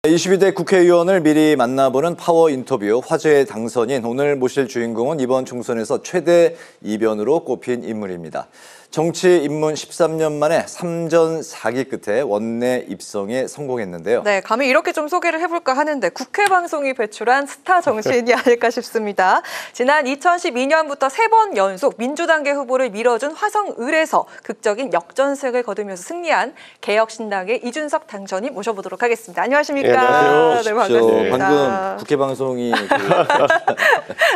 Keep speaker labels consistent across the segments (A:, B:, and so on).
A: 22대 국회의원을 미리 만나보는 파워 인터뷰 화제의 당선인. 오늘 모실 주인공은 이번 총선에서 최대 이변으로 꼽힌 인물입니다. 정치 입문 13년 만에 3전 4기 끝에 원내 입성에 성공했는데요.
B: 네, 감히 이렇게 좀 소개를 해볼까 하는데 국회 방송이 배출한 스타 정치인이 아닐까 싶습니다. 지난 2012년부터 3번 연속 민주당계 후보를 밀어준 화성을에서 극적인 역전승을 거두면서 승리한 개혁신당의 이준석 당선인 모셔보도록 하겠습니다. 안녕하십니까?
C: 네, 안녕하세요.
B: 네, 반갑습니다.
A: 방금 국회 방송이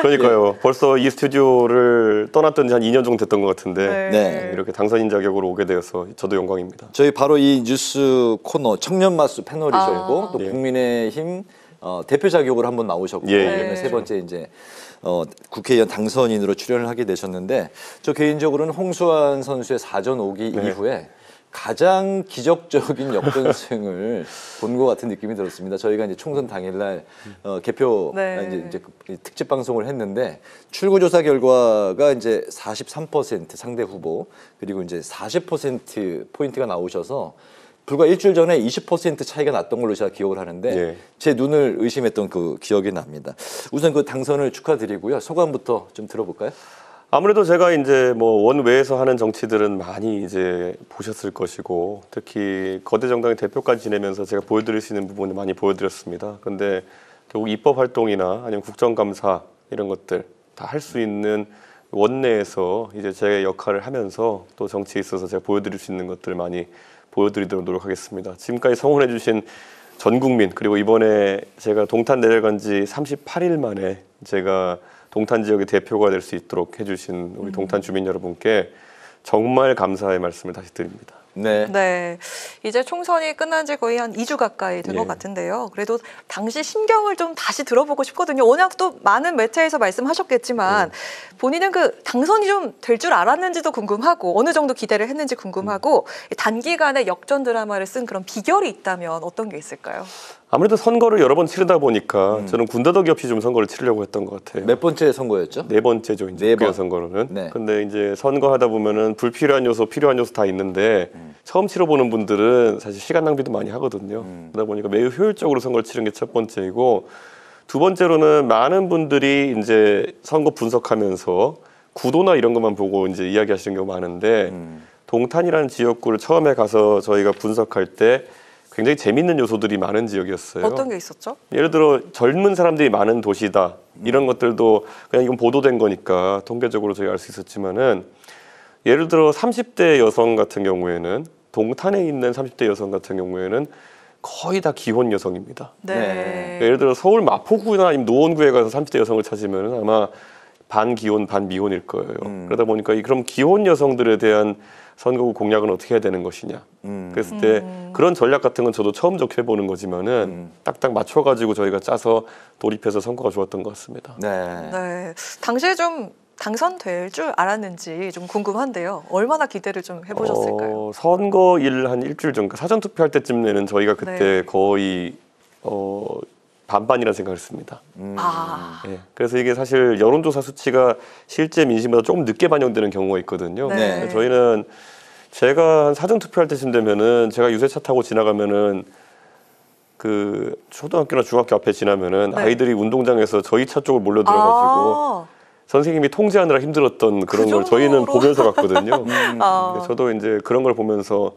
C: 그러니까요. 벌써 이 스튜디오를 떠났던 지 한 2년 정도 됐던 것 같은데
A: 네.
C: 이렇게 당선인 자격으로 오게 되어서 저도 영광입니다.
A: 저희 바로 이 뉴스 코너 청년마수 패널이셨고 또
C: 예.
A: 국민의힘 대표 자격으로 한번 나오셨고
C: 예.
A: 세 번째 이제 국회의원 당선인으로 출연을 하게 되셨는데 저 개인적으로는 홍수환 선수의 4전 5기
C: 네.
A: 이후에 가장 기적적인 역전승을 본 것 같은 느낌이 들었습니다. 저희가 이제 총선 당일날 개표
B: 네.
A: 이제 특집 방송을 했는데 출구조사 결과가 이제 43% 상대 후보 그리고 이제 40% 포인트가 나오셔서 불과 일주일 전에 20% 차이가 났던 걸로 제가 기억을 하는데
C: 예.
A: 제 눈을 의심했던 그 기억이 납니다. 우선 그 당선을 축하드리고요. 소감부터 좀 들어볼까요?
C: 아무래도 제가 이제 뭐 원외에서 하는 정치들은 많이 이제 보셨을 것이고 특히 거대 정당의 대표까지 지내면서 제가 보여드릴 수 있는 부분을 많이 보여드렸습니다. 근데 결국 입법 활동이나 아니면 국정감사 이런 것들 다 할 수 있는 원내에서 이제 제 역할을 하면서 또 정치에 있어서 제가 보여드릴 수 있는 것들을 많이 보여드리도록 노력하겠습니다. 지금까지 성원해 주신 전 국민 그리고 이번에 제가 동탄 내려간 지 38일 만에 제가 동탄 지역의 대표가 될 수 있도록 해주신 우리 동탄 주민 여러분께 정말 감사의 말씀을 다시 드립니다.
A: 네.
B: 네, 이제 총선이 끝난 지 거의 한 2주 가까이 된 것
C: 예.
B: 같은데요. 그래도 당시 심경을 좀 다시 들어보고 싶거든요. 워낙 또 많은 매체에서 말씀하셨겠지만 본인은 그 당선이 좀 될 줄 알았는지도 궁금하고 어느 정도 기대를 했는지 궁금하고 단기간에 역전 드라마를 쓴 그런 비결이 있다면 어떤 게 있을까요?
C: 아무래도 선거를 여러 번 치르다 보니까 저는 군더더기 없이 좀 선거를 치르려고 했던 것 같아요.
A: 몇 번째 선거였죠?
C: 네 번째죠, 이제
A: 네 번.
C: 국회의원 선거로는.
A: 네.
C: 근데 이제 선거하다 보면은 불필요한 요소, 필요한 요소 다 있는데 처음 치러보는 분들은 사실 시간 낭비도 많이 하거든요. 그러다 보니까 매우 효율적으로 선거를 치른 게 첫 번째이고 두 번째로는 많은 분들이 이제 선거 분석하면서 구도나 이런 것만 보고 이제 이야기하시는 경우가 많은데 동탄이라는 지역구를 처음에 가서 저희가 분석할 때 굉장히 재밌는 요소들이 많은 지역이었어요.
B: 어떤 게 있었죠?
C: 예를 들어 젊은 사람들이 많은 도시다 이런 것들도 그냥 이건 보도된 거니까 통계적으로 저희가 알 수 있었지만은 예를 들어 30대 여성 같은 경우에는 동탄에 있는 30대 여성 같은 경우에는 거의 다 기혼 여성입니다.
B: 네.
C: 예를 들어 서울 마포구나 아니면 노원구에 가서 30대 여성을 찾으면 아마 반기혼 반미혼일 거예요. 그러다 보니까 그럼 기혼 여성들에 대한 선거구 공약은 어떻게 해야 되는 것이냐. 그랬을 때 그런 전략 같은 건 저도 처음 접해보는 거지만은 딱딱 맞춰가지고 저희가 짜서 돌입해서 선거가 좋았던 것 같습니다.
A: 네.
B: 네, 당시에 좀 당선될 줄 알았는지 좀 궁금한데요. 얼마나 기대를 좀 해보셨을까요?
C: 선거일 한 일주일 전, 사전 투표할 때쯤에는 저희가 그때
B: 네.
C: 거의 반반이라는 생각을 했습니다.
B: 아,
C: 예, 그래서 이게 사실 여론조사 수치가 실제 민심보다 조금 늦게 반영되는 경우가 있거든요.
B: 네.
C: 저희는 제가 한 사전 투표할 때쯤 되면은 제가 유세차 타고 지나가면은 그 초등학교나 중학교 앞에 지나면은
B: 네.
C: 아이들이 운동장에서 저희 차 쪽으로 몰려 들어가지고 선생님이 통제하느라 힘들었던 그런 걸 저희는 보면서 갔거든요. 근데 저도 이제 그런 걸 보면서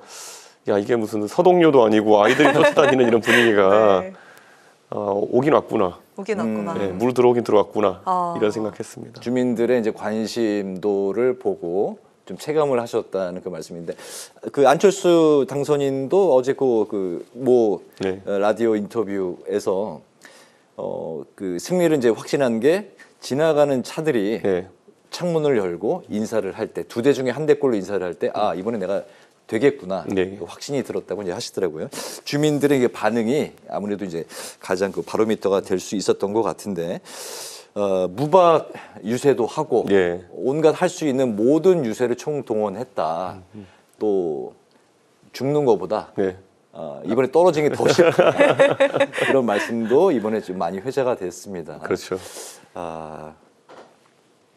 C: 야 이게 무슨 서동요도 아니고 아이들이 쫓아다니는 이런 분위기가
B: 네.
C: 오긴 왔구나.
B: 오긴 왔구나.
C: 네, 물 들어오긴 들어왔구나. 이런 생각했습니다.
A: 주민들의 이제 관심도를 보고 좀 체감을 하셨다는 그 말씀인데 그 안철수 당선인도 어제
C: 네.
A: 라디오 인터뷰에서 그 승리를 이제 확신한 게 지나가는 차들이
C: 네.
A: 창문을 열고 인사를 할 때 두 대 중에 한 대꼴로 인사를 할 때 아 이번에 내가 되겠구나
C: 네.
A: 확신이 들었다고 이제 하시더라고요. 주민들의 이게 반응이 아무래도 이제 가장 그 바로미터가 될 수 있었던 것 같은데 무박 유세도 하고
C: 네.
A: 온갖 할 수 있는 모든 유세를 총동원했다. 또 죽는 것보다
C: 네.
A: 이번에 떨어진 게 더 쉽다. 그런 말씀도 이번에 좀 많이 회자가 됐습니다.
C: 그렇죠.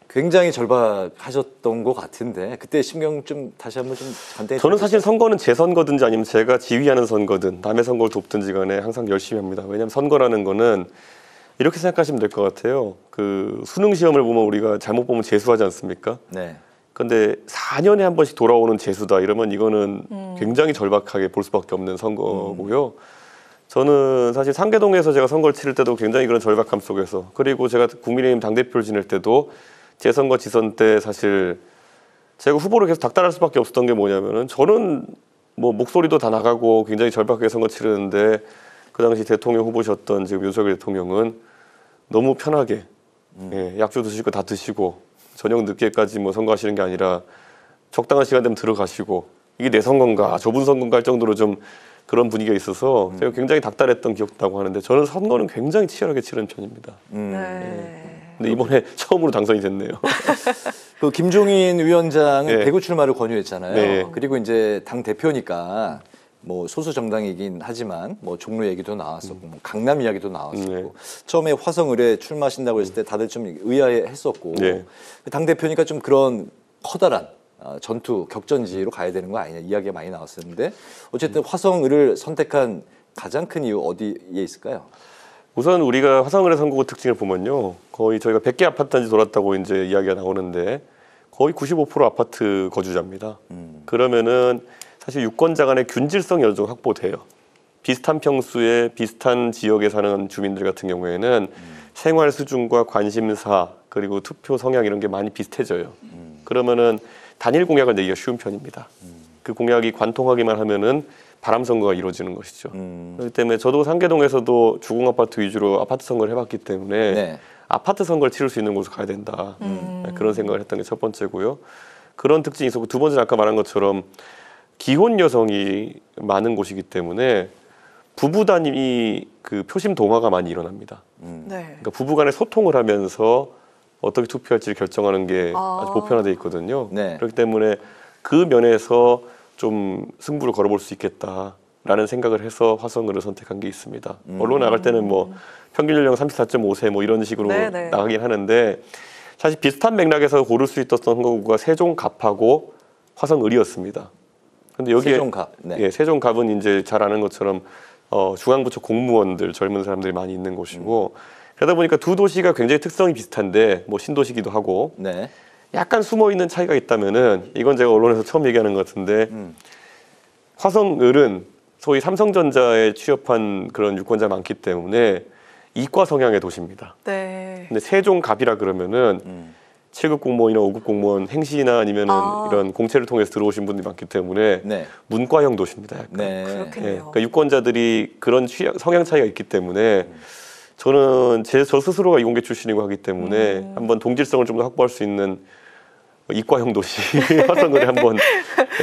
A: 굉장히 절박하셨던 것 같은데 그때 심경 좀 다시 한번 좀 간단히.
C: 저는 사실 선거는 제 선거든지 아니면 제가 지휘하는 선거든 남의 선거를 돕든지 간에 항상 열심히 합니다. 왜냐하면 선거라는 거는 이렇게 생각하시면 될 것 같아요. 그 수능 시험을 보면 우리가 잘못 보면 재수하지 않습니까?
A: 네.
C: 근데 4년에 한 번씩 돌아오는 재수다 이러면 이거는 굉장히 절박하게 볼 수밖에 없는 선거고요. 저는 사실 상계동에서 제가 선거를 치를 때도 굉장히 그런 절박함 속에서, 그리고 제가 국민의힘 당대표를 지낼 때도 재선거 지선 때 사실 제가 후보를 계속 닥달할 수밖에 없었던 게 뭐냐면은 저는 뭐 목소리도 다 나가고 굉장히 절박하게 선거 치르는데 그 당시 대통령 후보셨던 지금 윤석열 대통령은 너무 편하게 예, 약주 드실 거 다 드시고 저녁 늦게까지 뭐 선거하시는 게 아니라 적당한 시간 되면 들어가시고 이게 내 선거인가 좁은 선거인가 할 정도로 좀 그런 분위기가 있어서 제가 굉장히 닥달했던 기억도 나고 하는데 저는 선거는 굉장히 치열하게 치르는 편입니다.
B: 네.
C: 근데 이번에 처음으로 당선이 됐네요.
A: 그 김종인 위원장은
C: 네.
A: 대구 출마를 권유했잖아요.
C: 네.
A: 그리고 이제 당 대표니까 뭐 소수 정당이긴 하지만 뭐 종로 얘기도 나왔었고 뭐 강남 이야기도 나왔었고
C: 네.
A: 처음에 화성을에 출마하신다고 했을 때 다들 좀 의아해했었고
C: 네.
A: 당 대표니까 좀 그런 커다란 전투 격전지로 가야 되는 거 아니냐 이야기가 많이 나왔었는데 어쨌든 화성을을 선택한 가장 큰 이유 어디에 있을까요?
C: 우선 우리가 화성을의 선거구 특징을 보면요, 거의 저희가 100개 아파트 단지 돌았다고 이제 이야기가 나오는데 거의 95% 아파트 거주자입니다. 그러면은 사실 유권자 간의 균질성이 어느 정도 확보돼요. 비슷한 평수에 비슷한 지역에 사는 주민들 같은 경우에는 생활 수준과 관심사 그리고 투표 성향 이런 게 많이 비슷해져요. 그러면은 단일 공약을 내기가 쉬운 편입니다. 그 공약이 관통하기만 하면은 바람 선거가 이루어지는 것이죠. 그렇기 때문에 저도 상계동에서도 주공 아파트 위주로 아파트 선거를 해봤기 때문에
A: 네.
C: 아파트 선거를 치를 수 있는 곳으로 가야 된다. 그런 생각을 했던 게 첫 번째고요. 그런 특징이 있었고 두 번째는 아까 말한 것처럼 기혼 여성이 많은 곳이기 때문에 부부 단위 그 표심 동화가 많이 일어납니다.
B: 네.
C: 그러니까 부부 간에 소통을 하면서 어떻게 투표할지를 결정하는 게 아주 보편화되어 있거든요.
A: 네.
C: 그렇기 때문에 그 면에서 좀 승부를 걸어볼 수 있겠다라는 생각을 해서 화성을을 선택한 게 있습니다. 언론 나갈 때는 뭐 평균 연령 34.5세 뭐 이런 식으로
B: 네네.
C: 나가긴 하는데 사실 비슷한 맥락에서 고를 수 있었던 선거구가 세종갑하고 화성을이었습니다. 근데 여기에
A: 세종갑. 네.
C: 예, 세종갑은 이제 잘 아는 것처럼 중앙부처 공무원들 젊은 사람들이 많이 있는 곳이고 그러다 보니까 두 도시가 굉장히 특성이 비슷한데 뭐 신도시기도 하고
A: 네.
C: 약간 숨어 있는 차이가 있다면은 이건 제가 언론에서 처음 얘기하는 것 같은데 화성을은 소위 삼성전자에 취업한 그런 유권자 많기 때문에 이과 성향의 도시입니다.
B: 네.
C: 근데 세종갑이라 그러면은 7급 공무원이나 5급 공무원 행시나 아니면은 이런 공채를 통해서 들어오신 분들이 많기 때문에
A: 네.
C: 문과형 도시입니다. 약간.
A: 네.
B: 그렇겠네요.
C: 예, 그러니까 유권자들이 그런 성향 차이가 있기 때문에 저는 저 스스로가 이공계 출신이고 하기 때문에 한번 동질성을 좀 더 확보할 수 있는 이과형 도시 화성을에 한번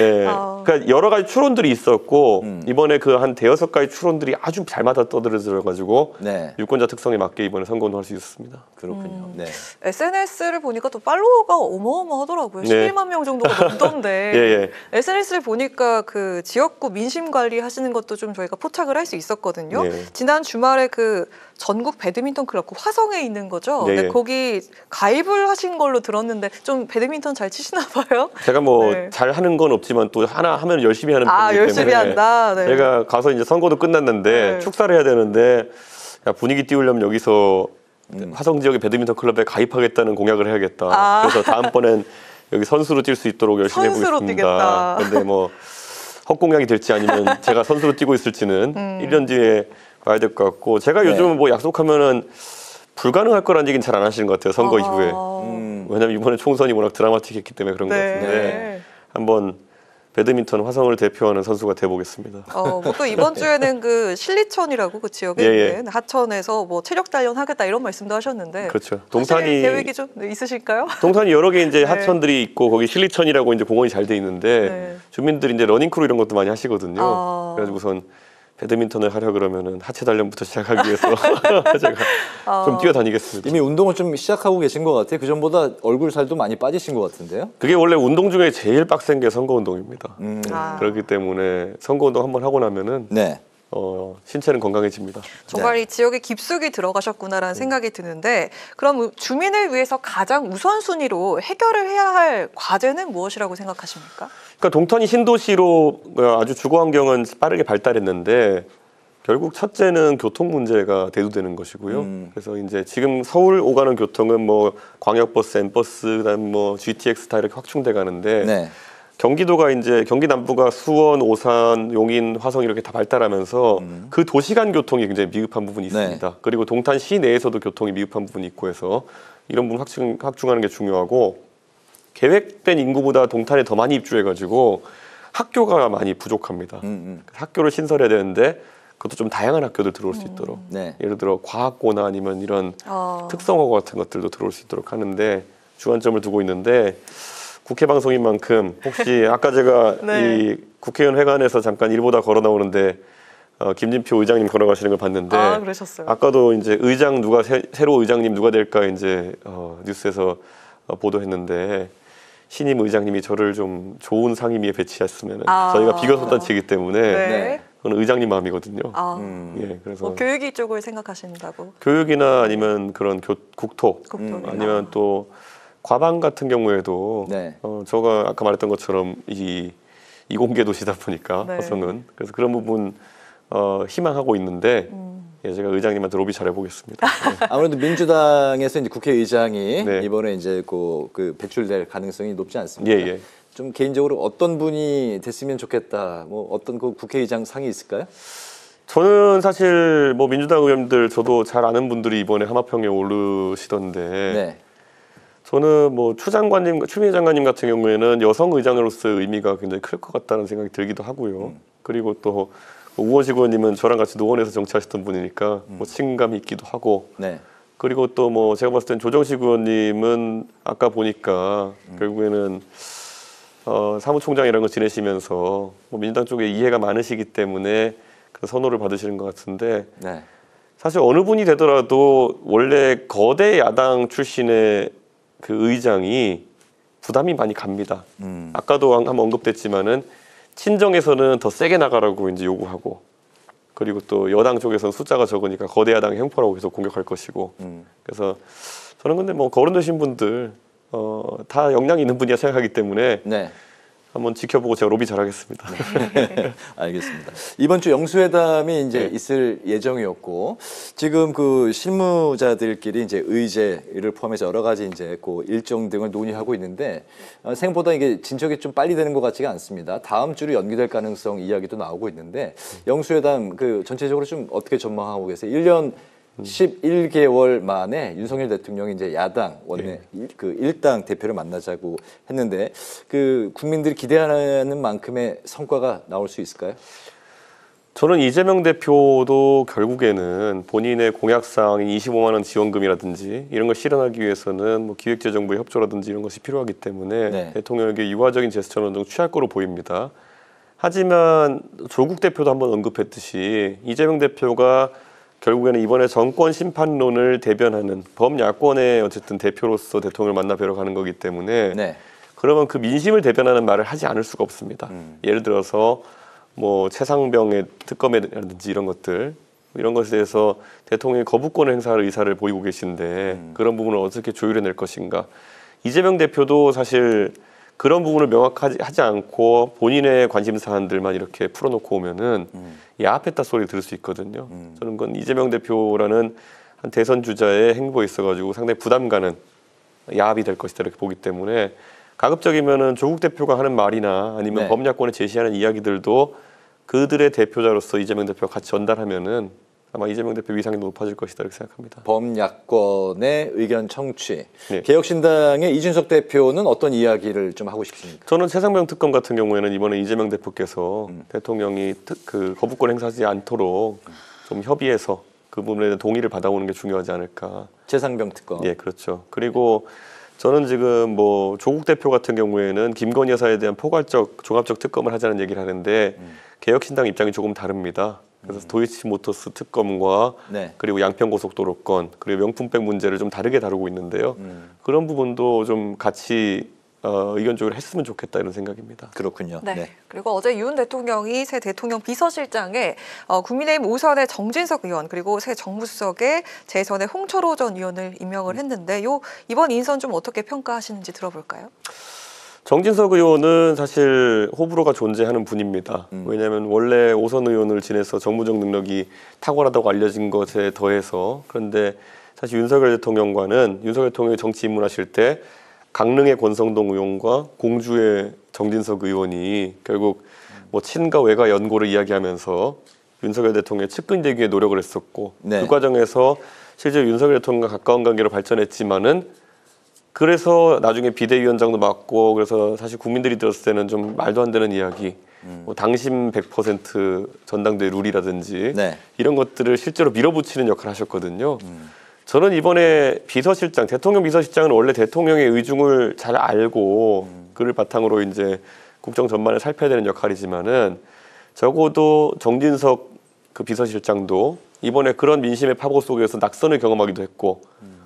C: 예, 그러니까 여러 가지 추론들이 있었고 이번에 그 한 대여섯 가지 추론들이 아주 잘 맞아 떠들어져 가지고
A: 네.
C: 유권자 특성에 맞게 이번에 선거운동 할 수 있었습니다.
A: 그렇군요. 네.
B: SNS를 보니까 또 팔로워가 어마어마하더라고요.
C: 네.
B: 11만 명 정도가 넘던데.
C: 예, 예.
B: SNS를 보니까 그 지역구 민심 관리 하시는 것도 좀 저희가 포착을 할 수 있었거든요.
C: 네.
B: 지난 주말에 그 전국 배드민턴 클럽 그 화성에 있는 거죠.
C: 네.
B: 근데 거기 가입을 하신 걸로 들었는데 좀 배드민턴 잘 치시나 봐요.
C: 제가 뭐
B: 네.
C: 잘 하는 건 없지만 또 하나 하면 열심히 하는
B: 아,
C: 편이기
B: 열심히
C: 때문에
B: 한다. 네.
C: 제가 가서 이제 선거도 끝났는데
B: 네.
C: 축사를 해야 되는데 야, 분위기 띄우려면 여기서 화성 지역의 배드민턴 클럽에 가입하겠다는 공약을 해야겠다.
B: 아.
C: 그래서 다음번엔 여기 선수로 뛸 수 있도록 열심히
B: 선수로
C: 해보겠습니다.
B: 뛰겠다.
C: 근데 뭐 헛공약이 될지 아니면 제가 선수로 뛰고 있을지는 1년 뒤에 봐야 될 것 같고 제가
A: 네.
C: 요즘은 뭐 약속하면은 불가능할 거란 얘기는 잘 안 하시는 것 같아요. 선거 이후에. 왜냐면 이번에 총선이 워낙 드라마틱했기 때문에 그런 것
B: 네.
C: 같은데 한번 배드민턴 화성을 대표하는 선수가 돼보겠습니다.
B: 뭐또 이번 주에는 그 실리천이라고 그 지역에
C: 예,
B: 있는 하천에서 뭐 체력 단련 하겠다 이런 말씀도 하셨는데.
C: 그렇죠.
B: 하실 계획이 좀 있으실까요?
C: 동탄이 여러 개 이제
B: 네.
C: 하천들이 있고 거기 실리천이라고 이제 공원이 잘 돼 있는데
B: 네.
C: 주민들이 이제 러닝크루 이런 것도 많이 하시거든요.
B: 아.
C: 그래가지고 우선 배드민턴을 하려 그러면은 하체 단련부터 시작하기 위해서 제가 좀 뛰어다니겠습니다.
A: 이미 운동을 좀 시작하고 계신 것 같아요. 그 전보다 얼굴 살도 많이 빠지신 것 같은데요.
C: 그게 원래 운동 중에 제일 빡센 게 선거 운동입니다.
B: 아.
C: 그렇기 때문에 선거 운동 한번 하고 나면은
A: 네.
C: 신체는 건강해집니다.
B: 정말 이 지역에 깊숙이 들어가셨구나라는 생각이 드는데 그럼 주민을 위해서 가장 우선순위로 해결을 해야 할 과제는 무엇이라고 생각하십니까?
C: 그러니까 동탄이 신도시로 아주 주거 환경은 빠르게 발달했는데 결국 첫째는 교통 문제가 대두되는 것이고요. 그래서 이제 지금 서울 오가는 교통은 뭐 광역버스, N버스, 그다음 뭐 GTX 다 이렇게 확충돼 가는데
A: 네.
C: 경기도가 이제 경기 남부가 수원, 오산, 용인, 화성 이렇게 다 발달하면서 그 도시 간 교통이 굉장히 미흡한 부분이 있습니다.
A: 네.
C: 그리고 동탄 시내에서도 교통이 미흡한 부분이 있고 해서 이런 부분 확충하는 게 중요하고 계획된 인구보다 동탄에 더 많이 입주해가지고 학교가 많이 부족합니다. 학교를 신설해야 되는데 그것도 좀 다양한 학교들 들어올 수 있도록
A: 네.
C: 예를 들어 과학고나 아니면 이런 특성화 같은 것들도 들어올 수 있도록 하는데 주안점을 두고 있는데 국회 방송인 만큼 혹시 아까 제가
B: 네.
C: 이 국회의원 회관에서 잠깐 일보다 걸어 나오는데 김진표 의장님 걸어가시는 걸 봤는데
B: 그러셨어요.
C: 아까도 이제 의장 누가 새로 의장님 누가 될까 이제 뉴스에서 보도했는데 신임 의장님이 저를 좀 좋은 상임위에 배치했으면 저희가 비교섭단체이기 때문에
B: 네.
C: 그건 의장님 마음이거든요. 예, 그래서
B: 교육위 쪽을 생각하신다고.
C: 교육이나 아니면 그런 국토
B: 국토.
C: 아니면 또 과방 같은 경우에도
A: 네.
C: 저가 아까 말했던 것처럼 이공계 도시다 보니까
B: 네.
C: 화성은 그래서 그런 부분 희망하고 있는데 예, 제가 의장님한테 로비 잘해보겠습니다. 네.
A: 아무래도 민주당에서 이제 국회의장이
C: 네.
A: 이번에 이제 그 배출될 가능성이 높지 않습니까?
C: 예, 예.
A: 좀 개인적으로 어떤 분이 됐으면 좋겠다. 뭐 어떤 그 국회의장 상이 있을까요?
C: 저는 사실 뭐 민주당 의원들 저도 잘 아는 분들이 이번에 하마평에 오르시던데
A: 네.
C: 저는 뭐 추미애 장관님 같은 경우에는 여성 의장으로서의 의미가 굉장히 클 것 같다는 생각이 들기도 하고요. 그리고 또 우원식 의원님은 저랑 같이 노원에서 정치하셨던 분이니까 뭐 친감이 있기도 하고
A: 네.
C: 그리고 또 뭐 제가 봤을 땐 조정식 의원님은 아까 보니까 결국에는 사무총장이라는 거 지내시면서 뭐 민주당 쪽에 이해가 많으시기 때문에 그 선호를 받으시는 것 같은데
A: 네.
C: 사실 어느 분이 되더라도 원래 거대 야당 출신의 그 의장이 부담이 많이 갑니다. 아까도 한번 언급됐지만은 친정에서는 더 세게 나가라고 이제 요구하고 그리고 또 여당 쪽에서는 숫자가 적으니까 거대 야당의 횡포라고 계속 공격할 것이고 그래서 저는 근데 뭐 거론되신 분들 다 역량이 있는 분이야 생각하기 때문에
A: 네.
C: 한번 지켜보고 제가 로비 잘하겠습니다.
A: 알겠습니다. 이번 주 영수회담이 이제
C: 네.
A: 있을 예정이었고 지금 그 실무자들끼리 이제 의제를 포함해서 여러 가지 이제 그 일정 등을 논의하고 있는데 생각보다 이게 진척이 좀 빨리 되는 것 같지가 않습니다. 다음 주로 연기될 가능성 이야기도 나오고 있는데 영수회담 그 전체적으로 좀 어떻게 전망하고 계세요? 1년 11개월 만에 윤석열 대통령이 이제 야당 원내 그 일당 대표를 만나자고 했는데 그 국민들이 기대하는 만큼의 성과가 나올 수 있을까요?
C: 저는 이재명 대표도 결국에는 본인의 공약사항인 25만 원 지원금이라든지 이런 걸 실현하기 위해서는 뭐 기획재정부의 협조라든지 이런 것이 필요하기 때문에
A: 네.
C: 대통령에게 유화적인 제스처는 좀 취할 거로 보입니다. 하지만 조국 대표도 한번 언급했듯이 이재명 대표가 결국에는 이번에 정권 심판론을 대변하는 범야권의 어쨌든 대표로서 대통령을 만나 뵈러 가는 거기 때문에
A: 네.
C: 그러면 그 민심을 대변하는 말을 하지 않을 수가 없습니다. 예를 들어서 뭐 최상병의 특검이라든지 이런 것들 이런 것에 대해서 대통령이 거부권을 행사할 의사를 보이고 계신데 그런 부분을 어떻게 조율해낼 것인가. 이재명 대표도 사실 그런 부분을 명확하지 하지 않고 본인의 관심 사안들만 이렇게 풀어놓고 오면은 야합했다 소리 들을 수 있거든요. 저는 그건 이재명 대표라는 한 대선 주자의 행보에 있어가지고 상당히 부담 가는 야합이 될 것이다 이렇게 보기 때문에 가급적이면은 조국 대표가 하는 말이나 아니면
A: 네.
C: 범야권에 제시하는 이야기들도 그들의 대표자로서 이재명 대표가 같이 전달하면은 아마 이재명 대표 위상이 높아질 것이다 이렇게 생각합니다.
A: 범야권의 의견 청취.
C: 네.
A: 개혁신당의 이준석 대표는 어떤 이야기를 좀 하고 싶습니까?
C: 저는 최상병 특검 같은 경우에는 이번에 이재명 대표께서 대통령이 그 거부권 행사하지 않도록 좀 협의해서 그 부분에 대한 동의를 받아오는 게 중요하지 않을까.
A: 최상병 특검.
C: 예, 그렇죠. 그리고 저는 지금 뭐 조국 대표 같은 경우에는 김건희 여사에 대한 포괄적 종합적 특검을 하자는 얘기를 하는데 개혁신당 입장이 조금 다릅니다. 그래서 도이치모터스 특검과
A: 네.
C: 그리고 양평고속도로건 그리고 명품백 문제를 좀 다르게 다루고 있는데요. 그런 부분도 좀 같이 의견적으로 했으면 좋겠다 이런 생각입니다.
A: 그렇군요.
B: 네.
A: 네.
B: 그리고 어제 윤 대통령이 새 대통령 비서실장에 국민의힘 우선의 정진석 의원 그리고 새 정무수석의 재선의 홍철호 전 의원을 임명을 했는데 이번 인선 좀 어떻게 평가하시는지 들어볼까요?
C: 정진석 의원은 사실 호불호가 존재하는 분입니다. 왜냐하면 원래 오선 의원을 지내서 정무적 능력이 탁월하다고 알려진 것에 더해서 그런데 사실 윤석열 대통령이 정치 입문하실 때 강릉의 권성동 의원과 공주의 정진석 의원이 결국 뭐 친가 외가 연고를 이야기하면서 윤석열 대통령의 측근되기 위해 노력을 했었고
A: 네.
C: 그 과정에서 실제 윤석열 대통령과 가까운 관계로 발전했지만은 그래서 나중에 비대위원장도 맡고 그래서 사실 국민들이 들었을 때는 좀 말도 안 되는 이야기 뭐 당심 100% 전당대회 룰이라든지
A: 네.
C: 이런 것들을 실제로 밀어붙이는 역할을 하셨거든요. 저는 이번에 대통령 비서실장은 원래 대통령의 의중을 잘 알고 그를 바탕으로 이제 국정 전반을 살펴야 되는 역할이지만은 적어도 정진석 그 비서실장도 이번에 그런 민심의 파고 속에서 낙선을 경험하기도 했고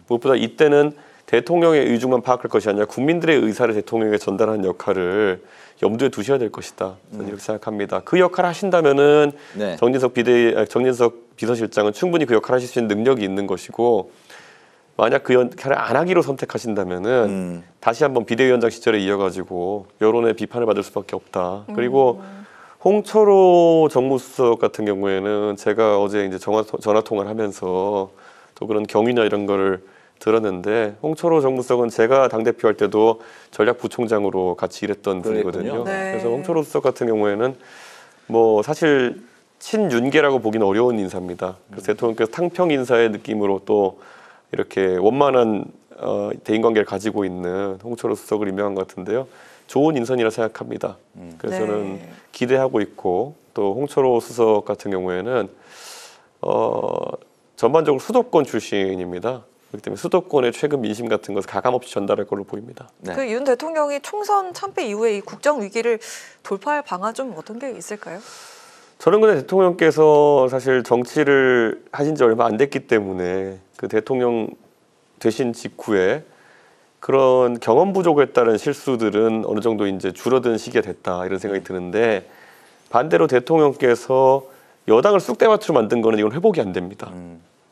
C: 무엇보다 이때는 대통령의 의중만 파악할 것이 아니라 국민들의 의사를 대통령에게 전달하는 역할을 염두에 두셔야 될 것이다. 저는 이렇게 생각합니다. 그 역할을 하신다면은
A: 네.
C: 정진석 비서실장은 충분히 그 역할을 하실 수 있는 능력이 있는 것이고 만약 그 역할을 안 하기로 선택하신다면은 다시 한번 비대위원장 시절에 이어가지고 여론의 비판을 받을 수밖에 없다. 그리고 홍철호 정무수석 같은 경우에는 제가 어제 이제 전화 통화를 하면서 또 그런 경위나 이런 거를 들었는데 홍철호 정무수석은 제가 당대표 할 때도 전략부총장으로 같이 일했던 분이거든요.
B: 네.
C: 그래서 홍철호 수석 같은 경우에는 뭐 사실 친윤계라고 보기는 어려운 인사입니다. 그래서 대통령께서 탕평 인사의 느낌으로 또 이렇게 원만한 대인관계를 가지고 있는 홍철호 수석을 임명한 것 같은데요. 좋은 인선이라 생각합니다. 그래서
B: 네.
C: 저는 기대하고 있고 또 홍철호 수석 같은 경우에는 전반적으로 수도권 출신입니다. 그렇기 때문에 수도권의 최근 민심 같은 것을 가감없이 전달할 걸로 보입니다.
A: 네.
B: 그 윤 대통령이 총선 참패 이후에 이 국정 위기를 돌파할 방안 좀 어떤 게 있을까요?
C: 저는 근데 대통령께서 사실 정치를 하신 지 얼마 안 됐기 때문에 그 대통령 되신 직후에 그런 경험 부족에 따른 실수들은 어느 정도 이제 줄어든 시기가 됐다 이런 생각이 드는데 반대로 대통령께서 여당을 쑥대밭으로 만든 거는 이건 회복이 안 됩니다.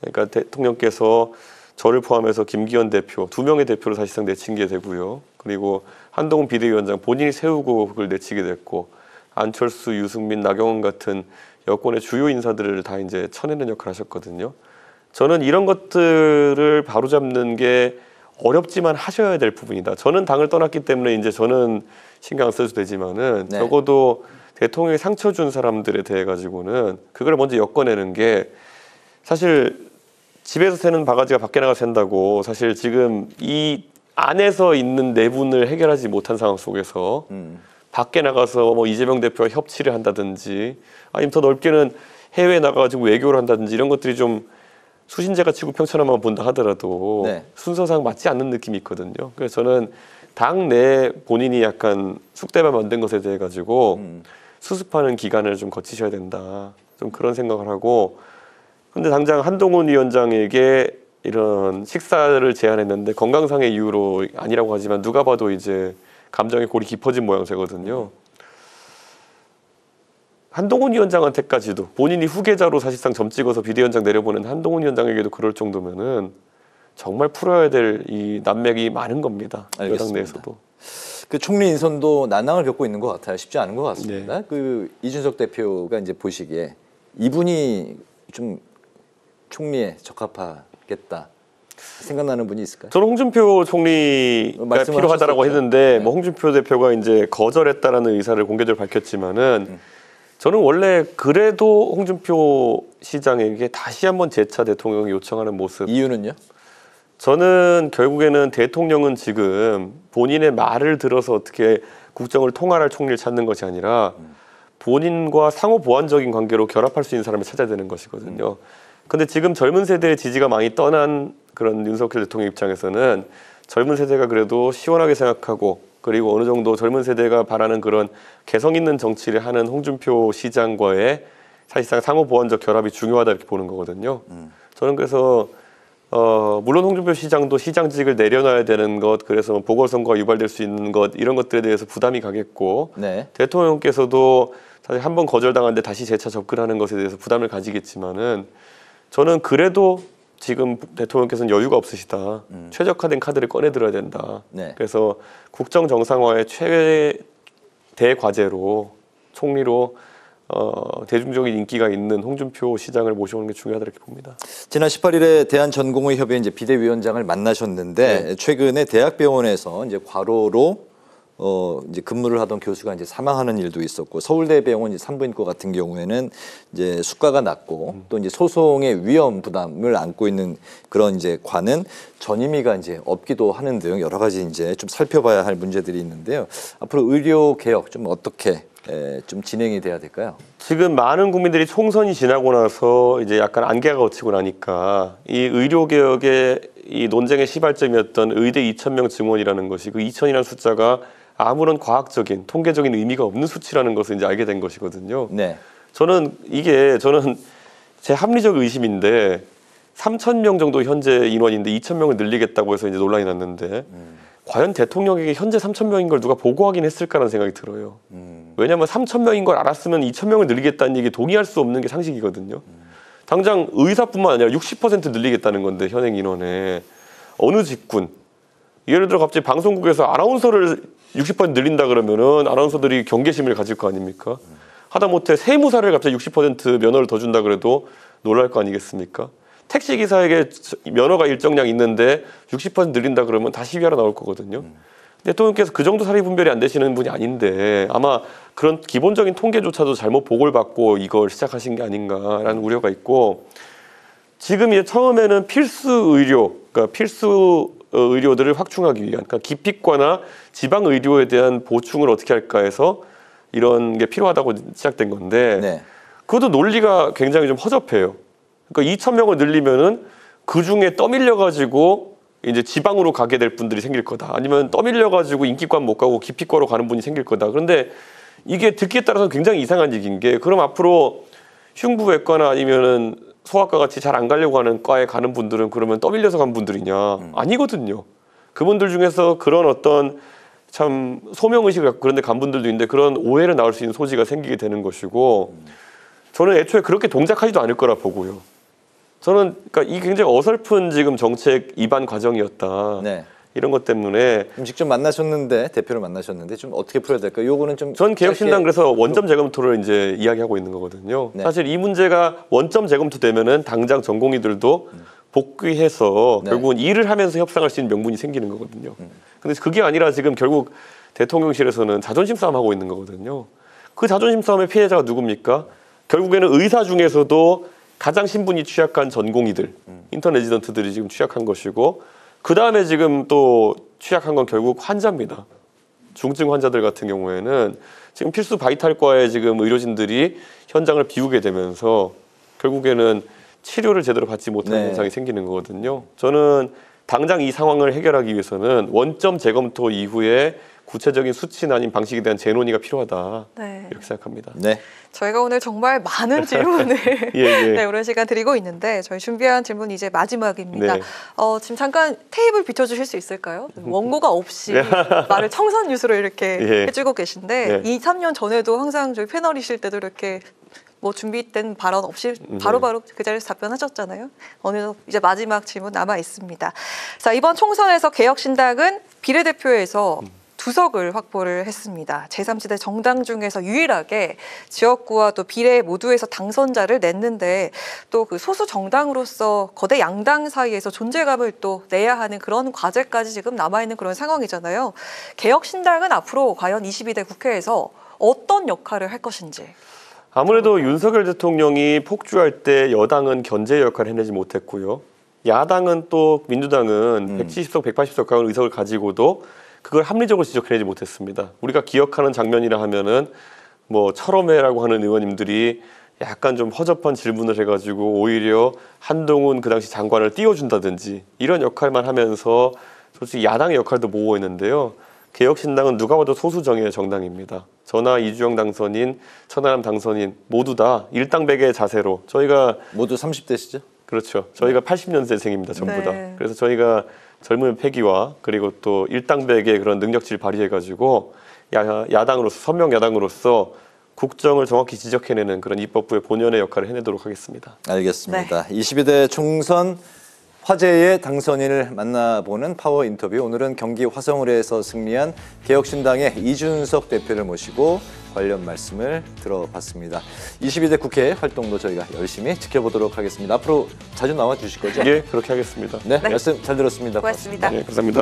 C: 그러니까 대통령께서 저를 포함해서 김기현 대표 2명의 대표를 사실상 내친 게 되고요. 그리고 한동훈 비대위원장 본인이 세우고 그걸 내치게 됐고 안철수, 유승민, 나경원 같은 여권의 주요 인사들을 다 이제 쳐내는 역할을 하셨거든요. 저는 이런 것들을 바로잡는 게 어렵지만 하셔야 될 부분이다. 저는 당을 떠났기 때문에 이제 저는 신경 안 써도 되지만은
A: 네.
C: 적어도 대통령이 상처 준 사람들에 대해 가지고는 그걸 먼저 엮어내는 게 사실 집에서 새는 바가지가 밖에 나가서 샌다고 사실 지금 이 안에서 있는 내분을 해결하지 못한 상황 속에서 밖에 나가서 뭐 이재명 대표와 협치를 한다든지 아니면 더 넓게는 해외에 나가가지고 외교를 한다든지 이런 것들이 좀 수신제가 치고 평천하만 본다 하더라도
A: 네.
C: 순서상 맞지 않는 느낌이 있거든요. 그래서 저는 당 내 본인이 약간 쑥대밭 만든 것에 대해 가지고 수습하는 기간을 좀 거치셔야 된다. 좀 그런 생각을 하고 근데 당장 한동훈 위원장에게 이런 식사를 제안했는데 건강상의 이유로 아니라고 하지만 누가 봐도 이제 감정의 골이 깊어진 모양새거든요. 한동훈 위원장한테까지도 본인이 후계자로 사실상 점 찍어서 비대위원장 내려보낸 한동훈 위원장에게도 그럴 정도면은 정말 풀어야 될 이 난맥이 많은 겁니다.
A: 알겠습니다.
C: 여당 내에서도.
A: 그 총리 인선도 난항을 겪고 있는 것 같아요. 쉽지 않은 것 같습니다.
C: 네.
A: 그 이준석 대표가 이제 보시기에 이분이 좀 총리에 적합하겠다 생각나는 분이 있을까요?
C: 저는 홍준표 총리가
A: 말씀을
C: 필요하다라고
A: 하셨었죠.
C: 했는데
A: 네.
C: 뭐 홍준표 대표가 이제 거절했다라는 의사를 공개적으로 밝혔지만은 저는 원래 그래도 홍준표 시장에게 다시 한번 재차 대통령이 요청하는 모습.
A: 이유는요?
C: 저는 결국에는 대통령은 지금 본인의 말을 들어서 어떻게 국정을 통할할 총리를 찾는 것이 아니라 본인과 상호 보완적인 관계로 결합할 수 있는 사람을 찾아야 되는 것이거든요. 근데 지금 젊은 세대의 지지가 많이 떠난 그런 윤석열 대통령 입장에서는 젊은 세대가 그래도 시원하게 생각하고 그리고 어느 정도 젊은 세대가 바라는 그런 개성 있는 정치를 하는 홍준표 시장과의 사실상 상호 보완적 결합이 중요하다 이렇게 보는 거거든요. 저는 그래서 물론 홍준표 시장도 시장직을 내려놔야 되는 것, 그래서 보궐선거가 유발될 수 있는 것, 이런 것들에 대해서 부담이 가겠고,
A: 네.
C: 대통령께서도 사실 한 번 거절당하는데 다시 재차 접근하는 것에 대해서 부담을 가지겠지만은, 저는 그래도 지금 대통령께서는 여유가 없으시다. 최적화된 카드를 꺼내들어야 된다.
A: 네.
C: 그래서 국정 정상화의 최대 과제로 총리로 대중적인 인기가 있는 홍준표 시장을 모셔오는 게 중요하다 이렇게 봅니다.
A: 지난 18일에 대한전공의협의 이제 비대위원장을 만나셨는데
C: 네.
A: 최근에 대학병원에서 이제 과로로 이제 근무를 하던 교수가 이제 사망하는 일도 있었고 서울대병원 이제 산부인과 같은 경우에는 이제 수가가 낮고 또 이제 소송의 위험 부담을 안고 있는 그런 이제 관은 전임의가 이제 없기도 하는 등 여러 가지 이제 좀 살펴봐야 할 문제들이 있는데요. 앞으로 의료 개혁 좀 어떻게 좀 진행이 돼야 될까요?
C: 지금 많은 국민들이 총선이 지나고 나서 이제 약간 안개가 걷히고 나니까 이 의료 개혁의 이 논쟁의 시발점이었던 의대 2,000명 증원이라는 것이 그 2,000이라는 숫자가 아무런 과학적인 통계적인 의미가 없는 수치라는 것을 이제 알게 된 것이거든요.
A: 네.
C: 저는 제 합리적 의심인데 3,000명 정도 현재 인원인데 2,000명을 늘리겠다고 해서 이제 논란이 났는데 과연 대통령에게 현재 3,000명인 걸 누가 보고하긴 했을까라는 생각이 들어요. 왜냐하면 3,000명인 걸 알았으면 2,000명을 늘리겠다는 얘기 동의할 수 없는 게 상식이거든요. 당장 의사뿐만 아니라 60% 늘리겠다는 건데 현행 인원에 어느 직군 예를 들어 갑자기 방송국에서 아나운서를 60% 늘린다 그러면은 아나운서들이 경계심을 가질 거 아닙니까? 하다못해 세무사를 갑자기 60% 면허를 더 준다 그래도 놀랄 거 아니겠습니까? 택시기사에게 면허가 일정량 있는데 60% 늘린다 그러면 다 시위하러 나올 거거든요. 대통령께서 그 정도 사리 분별이 안 되시는 분이 아닌데 아마 그런 기본적인 통계조차도 잘못 보고를 받고 이걸 시작하신 게 아닌가라는 우려가 있고 지금 이제 처음에는 필수 의료, 그러니까 필수 의료들을 확충하기 위한, 그러니까 기피과나 지방 의료에 대한 보충을 어떻게 할까 해서 이런 게 필요하다고 시작된 건데
A: 네.
C: 그것도 논리가 굉장히 좀 허접해요. 그러니까 2,000명을 늘리면은 그 중에 떠밀려 가지고 이제 지방으로 가게 될 분들이 생길 거다. 아니면 떠밀려 가지고 인기과 못 가고 기피과로 가는 분이 생길 거다. 그런데 이게 듣기에 따라서 굉장히 이상한 얘기인 게 그럼 앞으로 흉부외과나 아니면은 소아과 같이 잘 안 가려고 하는 과에 가는 분들은 그러면 떠밀려서 간 분들이냐? 아니거든요. 그분들 중에서 그런 어떤 참 소명의식을 갖고 그런 데 간 분들도 있는데 그런 오해를 낳을 수 있는 소지가 생기게 되는 것이고 저는 애초에 그렇게 동작하지도 않을 거라 보고요. 저는 그러니까 이 굉장히 어설픈 지금 정책 입안 과정이었다.
A: 네.
C: 이런 것 때문에
A: 직접 만나셨는데 대표를 만나셨는데 좀 어떻게 풀어야 될까요? 요거는 좀
C: 전 개혁신당
A: 짧게...
C: 그래서 원점 재검토를 이제 이야기하고 있는 거거든요.
A: 네.
C: 사실 이 문제가 원점 재검토 되면은 당장 전공의들도 복귀해서
A: 네.
C: 결국은 일을 하면서 협상할 수 있는 명분이 생기는 거거든요. 근데 그게 아니라 지금 결국 대통령실에서는 자존심 싸움하고 있는 거거든요. 그 자존심 싸움의 피해자가 누굽니까? 결국에는 의사 중에서도 가장 신분이 취약한 전공의들, 인턴 레지던트들이 지금 취약한 것이고 그 다음에 지금 또 취약한 건 결국 환자입니다. 중증 환자들 같은 경우에는 지금 필수 바이탈과에 지금 의료진들이 현장을 비우게 되면서 결국에는 치료를 제대로 받지 못하는
A: 네.
C: 현상이 생기는 거거든요. 저는 당장 이 상황을 해결하기 위해서는 원점 재검토 이후에 구체적인 수치나 아닌 방식에 대한 재논의가 필요하다.
B: 네.
C: 이렇게 생각합니다.
A: 네.
B: 저희가 오늘 정말 많은 질문을
C: 예.
B: 네, 오랜 시간 드리고 있는데 저희 준비한 질문 이제 마지막입니다.
C: 네.
B: 지금 잠깐 테이블 비춰주실 수 있을까요? 원고가 없이 말을 청산유수로 이렇게
C: 예.
B: 해주고 계신데
C: 네.
B: 2, 3년 전에도 항상 저희 패널이실 때도 이렇게 뭐 준비된 발언 없이 바로바로 그 자리에서 답변하셨잖아요. 어느덧 이제 마지막 질문 남아 있습니다. 자, 이번 총선에서 개혁신당은 비례대표에서 2석을 확보를 했습니다. 제3지대 정당 중에서 유일하게 지역구와 또 비례 모두에서 당선자를 냈는데 또 그 소수 정당으로서 거대 양당 사이에서 존재감을 또 내야 하는 그런 과제까지 지금 남아있는 그런 상황이잖아요. 개혁신당은 앞으로 과연 22대 국회에서 어떤 역할을 할 것인지.
C: 아무래도 윤석열 대통령이 폭주할 때 여당은 견제 역할을 해내지 못했고요. 야당은 또 민주당은 170석, 180석 가까운 의석을 가지고도 그걸 합리적으로 지적해내지 못했습니다. 우리가 기억하는 장면이라 하면은 뭐 철험회라고 하는 의원님들이 약간 좀 허접한 질문을 해가지고 오히려 한동훈 그 당시 장관을 띄워준다든지 이런 역할만 하면서 솔직히 야당의 역할도 모호했는데요. 개혁신당은 누가 봐도 소수정예의 정당입니다. 저나 이주영 당선인, 천하람 당선인 모두 다 일당백의 자세로 저희가
A: 모두 30대시죠?
C: 그렇죠. 저희가 80년대생입니다, 전부
B: 네.
C: 다. 그래서 저희가 젊은 패기와 그리고 또 일당백의 그런 능력치를 발휘해가지고 야당으로서, 선명 야당으로서 국정을 정확히 지적해내는 그런 입법부의 본연의 역할을 해내도록 하겠습니다.
A: 알겠습니다. 22대 총선 화제의 당선인을 만나보는 파워 인터뷰. 오늘은 경기 화성을에서 승리한 개혁신당의 이준석 대표를 모시고 관련 말씀을 들어봤습니다. 22대 국회 활동도 저희가 열심히 지켜보도록 하겠습니다. 앞으로 자주 나와 주실 거죠?
C: 예, 그렇게 하겠습니다.
A: 네, 말씀 잘 들었습니다.
B: 고맙습니다.
C: 예, 감사합니다.